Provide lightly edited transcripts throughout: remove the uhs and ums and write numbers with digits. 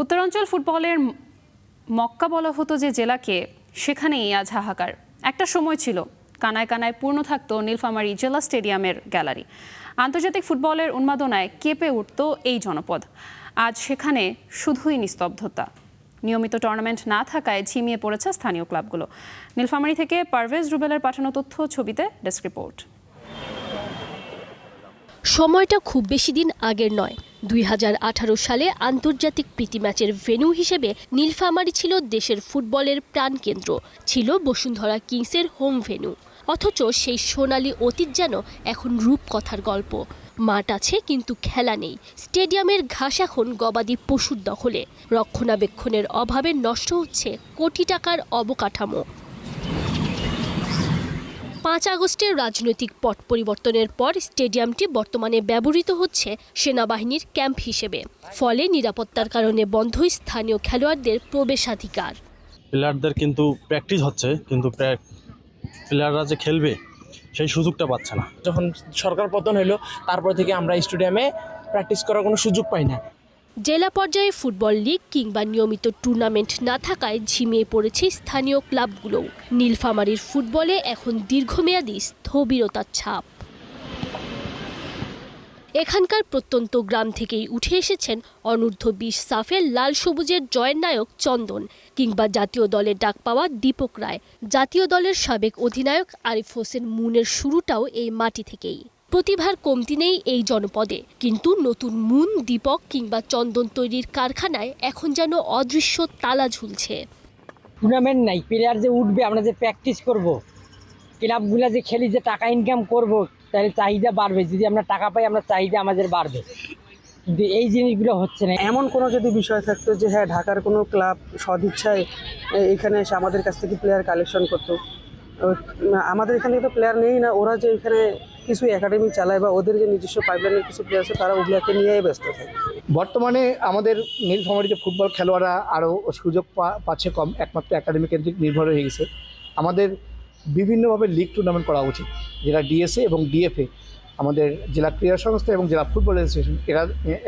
উত্তরাঞ্চল ফুটবলের মক্কা বলা হতো যে জেলাকে, সেখানেই আজ হাহাকার। একটা সময় ছিল কানায় কানায় পূর্ণ থাকত নীলফামারী জেলা স্টেডিয়ামের গ্যালারি। আন্তর্জাতিক ফুটবলের উন্মাদনায় কেঁপে উঠত এই জনপদ। আজ সেখানে শুধুই নিস্তব্ধতা। নিয়মিত টুর্নামেন্ট না থাকায় ঝিমিয়ে পড়েছে স্থানীয় ক্লাবগুলো। নীলফামারী থেকে পারভেজ রুবেলের পাঠানো তথ্য, ছবিতে ডেস্ক রিপোর্ট। সময়টা খুব বেশি দিন আগের নয়। 2018 সালে আন্তর্জাতিক প্রীতি ম্যাচের ভেন্যু হিসেবে নীলফামারী ছিল দেশের ফুটবলের প্রাণকেন্দ্র, ছিল বসুন্ধরা কিংসের হোম ভেন্যু। অথচ সেই সোনালী অতীত যেন এখন রূপকথার গল্প। মাঠ আছে কিন্তু খেলা নেই। স্টেডিয়ামের ঘাস এখন গবাদি পশুর দখলে। রক্ষণাবেক্ষণের অভাবে নষ্ট হচ্ছে কোটি টাকার অবকাঠামো। 5 আগস্টের রাজনৈতিক পট পরিবর্তনের পর স্টেডিয়ামটি বর্তমানে ব্যবহৃত হচ্ছে সেনাবাহিনীর ক্যাম্প হিসেবে। ফলে নিরাপত্তার কারণে বন্ধ স্থানীয় খেলোয়াড়দের প্রবেশাধিকার। প্লেয়ারদের কিন্তু প্র্যাকটিস হচ্ছে, কিন্তু প্লেয়াররা যে খেলবে সেই সুযোগটা পাচ্ছে না। যখন সরকার পতন হলো তারপর থেকে আমরা স্টেডিয়ামে প্র্যাকটিস করার কোনো সুযোগ পাই না। জেলা পর্যায়ে ফুটবল লিগ কিংবা নিয়মিত টুর্নামেন্ট না থাকায় ঝিমিয়ে পড়েছে স্থানীয় ক্লাবগুলোও। নীলফামারীর ফুটবলে এখন দীর্ঘমেয়াদী স্থবিরতার ছাপ। এখানকার প্রত্যন্ত গ্রাম থেকেই উঠে এসেছেন অনূর্ধ্ব 20 সাফের লাল সবুজের জয়ের নায়ক চন্দন, কিংবা জাতীয় দলের ডাক পাওয়া দীপক রায়। জাতীয় দলের সাবেক অধিনায়ক আরিফ হোসেন মুনের শুরুটাও এই মাটি থেকেই। প্রতিভার কমতি নেই এই জনপদে, কিন্তু নতুন মুন, দীপক কিংবা চন্দন তৈরির কারখানায় এখন যেন অদৃশ্য তালা ঝুলছে। টুর্নামেন্ট নাই, প্লেয়ার যে উঠবে, আমরা যে প্র্যাকটিস করব, ক্লাবগুলো যে খেলি, যে টাকা ইনকাম করব, তাহলে চাহিদা বাড়বে। যদি আমরা টাকা পাই, আমরা চাহিদা আমাদের বাড়বে, কিন্তু এই জিনিসগুলো হচ্ছে না। এমন কোনো যদি বিষয় থাকতো যে হ্যাঁ, ঢাকার কোনো ক্লাব সদিচ্ছায় এখানে এসে আমাদের কাছ থেকে প্লেয়ার কালেকশন করতো। আমাদের এখানে তো প্লেয়ার নেই না, ওরা যে এখানে কিছু একাডেমি চালায় বা ওদের যে নিজস্ব পাইপলাইনের কিছু প্লেয়ার আছে, তারা ওগুলোকে নিয়েই ব্যস্ত থাকে। বর্তমানে আমাদের নীলফামারীতে ফুটবল খেলোয়াড়রা আরও সুযোগ পাচ্ছে কম, একমাত্র একাডেমি কেন্দ্রিক নির্ভর হয়ে গেছে। আমাদের বিভিন্নভাবে লিগ টুর্নামেন্ট করা উচিত, যেটা ডিএসএ এবং ডিএফএ, আমাদের জেলা ক্রীড়া সংস্থা এবং জেলা ফুটবল অ্যাসোসিয়েশন, এরা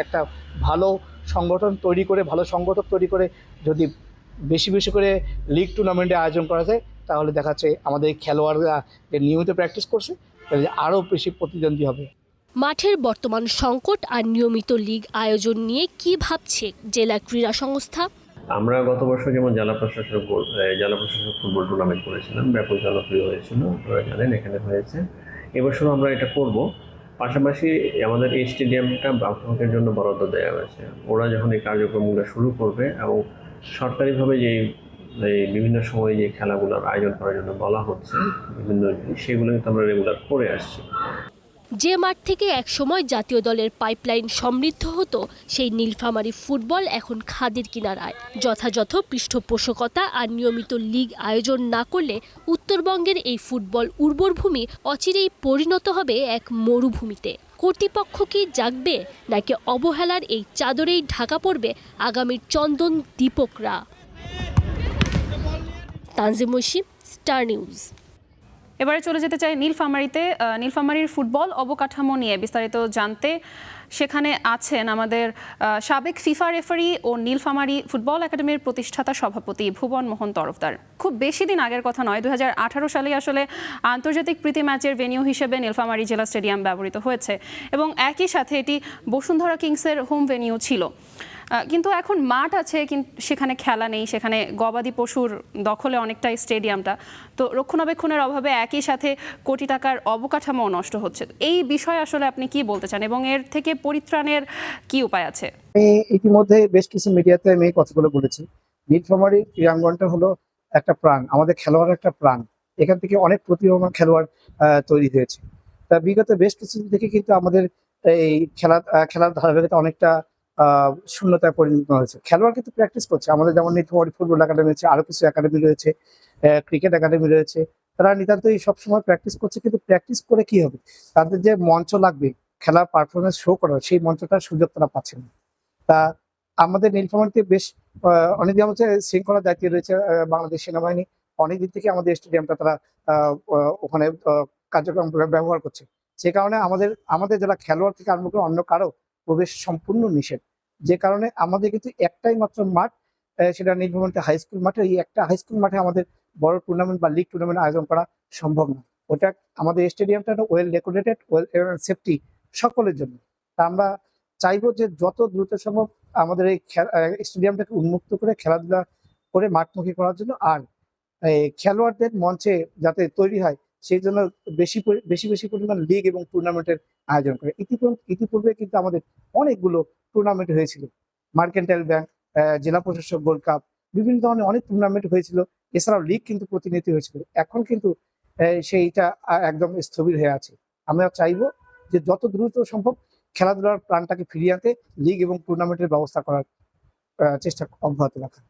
একটা ভালো সংগঠন তৈরি করে, ভালো সংগঠক তৈরি করে যদি বেশি বেশি করে লিগ টুর্নামেন্টের আয়োজন করা যায়, তাহলে দেখা যাচ্ছে আমাদের খেলোয়াড়রা যে নিয়মিত প্র্যাকটিস করছে তাহলে আরও বেশি প্রতিদ্বন্দ্বী হবে। মাঠের বর্তমান সংকট আর নিয়মিত লিগ আয়োজন নিয়ে কি ভাবছে জেলা ক্রীড়া সংস্থা? আমরা গত বছর যেমন জেলা প্রশাসক ফুটবল টুর্নামেন্ট করেছিলাম, ব্যাপক জনপ্রিয় হয়েছিল, আপনারা জানেন এখানে হয়েছে। এবছরও আমরা এটা করব। পাশাপাশি আমাদের এই স্টেডিয়ামটা বাফুফের জন্য বরাদ্দ দেওয়া হয়েছে। ওরা যখন এই কার্যক্রমগুলো শুরু করবে এবং সরকারিভাবে যে বিভিন্ন সময়ে যে খেলাগুলোর আয়োজন করার জন্য বলা হচ্ছে বিভিন্ন জিনিস, সেগুলো কিন্তু আমরা রেগুলার করে আসছি। যে মাঠ থেকে একসময় জাতীয় দলের পাইপলাইন সমৃদ্ধ হতো, সেই নীলফামারী ফুটবল এখন খাদের কিনারায়। যথাযথ পৃষ্ঠপোষকতা আর নিয়মিত লিগ আয়োজন না করলে উত্তরবঙ্গের এই ফুটবল উর্বর ভূমি অচিরেই পরিণত হবে এক মরুভূমিতে। কর্তৃপক্ষ কি জাগবে, নাকি অবহেলার এই চাদরেই ঢাকা পড়বে আগামীর চন্দন দীপকরা? Tanzim Oishi, star news. এবারে চলে যেতে চাই নীলফামারীতে। নীলফামারীর ফুটবল অবকাঠামো নিয়ে বিস্তারিত জানতে সেখানে আছেন আমাদের সাবেক ফিফা রেফারি ও নীলফামারী ফুটবল একাডেমির প্রতিষ্ঠাতা সভাপতি ভুবন মোহন তরফদার। খুব বেশি দিন আগের কথা নয়, 2018 সালে আসলে আন্তর্জাতিক প্রীতি ম্যাচের ভেন্যু হিসেবে নীলফামারী জেলা স্টেডিয়াম ব্যবহৃত হয়েছে এবং একই সাথে এটি বসুন্ধরা কিংসের হোম ভেন্যু ছিল। কিন্তু এখন মাঠ আছে, কিন্তু সেখানে খেলা নেই, সেখানে গবাদি পশুর দখলে অনেকটাই স্টেডিয়ামটা। তো রক্ষণাবেক্ষণের অভাবে একই সাথে কোটি টাকার অবকাঠামো নষ্ট হচ্ছে। এই বিষয়ে আসলে আপনি কি বলতে চান এবং এর থেকে পরিত্রাণের কি উপায় আছে? আমি ইতিমধ্যে বেশ কিছু মিডিয়াতে আমি এই কথাগুলো বলেছি। নীলফামারী ক্রীড়াঙ্গনটা হলো একটা প্রাণ, আমাদের খেলোয়াড়ের একটা প্রাণ। এখান থেকে অনেক প্রতিভাবান খেলোয়াড় তৈরি হয়েছে। তা বিগত বেশ কিছুদিন থেকে কিন্তু আমাদের এই খেলার ধারাবাহিকতা অনেকটা শূন্যতায় পরিণত হয়েছে। খেলোয়াড় কিন্তু প্র্যাকটিস করছে, আমাদের যেমন নীলফামারী ফুটবল একাডেমি রয়েছে, আরো কিছু একাডেমি রয়েছে, ক্রিকেট একাডেমি রয়েছে। তারা নিতান্তই সবসময় প্র্যাকটিস করছে, কিন্তু প্র্যাকটিস করে কি হবে? তাদের যে মঞ্চ লাগবে খেলা পারফরমেন্স শো করার, সেই মঞ্চটার সুযোগ তারা পাচ্ছে না। তা আমাদের নীলফামারীতে বেশ অনেকদিন হচ্ছে শৃঙ্খলা দায়িত্বে রয়েছে বাংলাদেশ সেনাবাহিনী। অনেকদিন থেকে আমাদের স্টেডিয়ামটা তারা ওখানে কার্যক্রম ব্যবহার করছে। সে কারণে আমাদের যারা খেলোয়াড় থেকে আরম্ভ করে অন্য কারো প্রবেশ সম্পূর্ণ নিষেধ। যে কারণে আমাদের কিন্তু একটাই মাত্র মাঠ, সেটা নীলফামারী হাই স্কুল মাঠে। এই একটা হাই স্কুল মাঠে আমাদের বড় টুর্নামেন্ট বা লিগ টুর্নামেন্ট আয়োজন করা সম্ভব না। ওটা আমাদের স্টেডিয়ামটা ওয়েল ডেকোরেটেড, ওয়েল সেফটি সকলের জন্য। তা আমরা চাইবো যে যত দ্রুত সম্ভব আমাদের এই স্টেডিয়ামটাকে উন্মুক্ত করে খেলাধুলা করে মাঠমুখী করার জন্য, আর খেলোয়াড়দের মঞ্চে যাতে তৈরি হয় সেই জন্য বেশি পরিমাণ লিগ এবং টুর্নামেন্টের আয়োজন করে। ইতিপূর্বে কিন্তু আমাদের অনেকগুলো টুর্নামেন্ট হয়েছিল, মার্কেন্টাইল ব্যাংক, জেলা প্রশাসক গোল্ড কাপ, বিভিন্ন ধরনের অনেক টুর্নামেন্ট হয়েছিল। এছাড়াও লিগ কিন্তু প্রতিনিধি হয়েছিল। এখন কিন্তু সেইটা একদম স্থবির হয়ে আছে। আমরা চাইবো যে যত দ্রুত সম্ভব খেলাধুলার প্রাণটাকে ফিরিয়ে আনতে লিগ এবং টুর্নামেন্টের ব্যবস্থা করার চেষ্টা অব্যাহত রাখা।